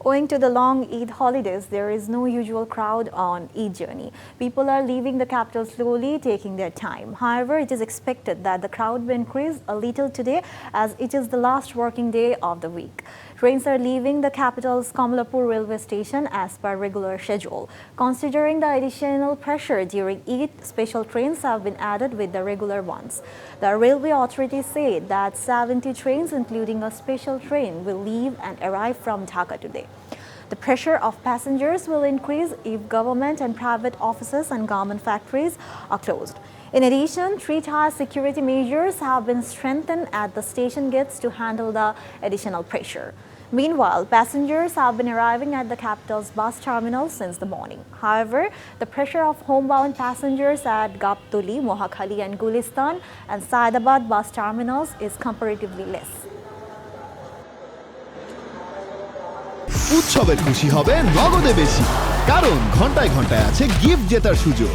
Owing to the long Eid holidays, there is no usual crowd on Eid journey. People are leaving the capital slowly, taking their time. However, it is expected that the crowd will increase a little today as it is the last working day of the week. Trains are leaving the capital's Kamalapur railway station as per regular schedule. Considering the additional pressure during Eid, special trains have been added with the regular ones. The railway authorities say that 70 trains, including a special train, will leave and arrive from Dhaka today. The pressure of passengers will increase if government and private offices and garment factories are closed. In addition, three-tier security measures have been strengthened at the station gates to handle the additional pressure. Meanwhile, passengers have been arriving at the capital's bus terminal since the morning. However, the pressure of homebound passengers at Gaptuli, Mohakhali and Gulistan and Saidabad bus terminals is comparatively less. উৎসবে খুশি হবে নগদে বেশি, কারণ ঘন্টায় ঘন্টায় আছে gift জেতার সুযোগ।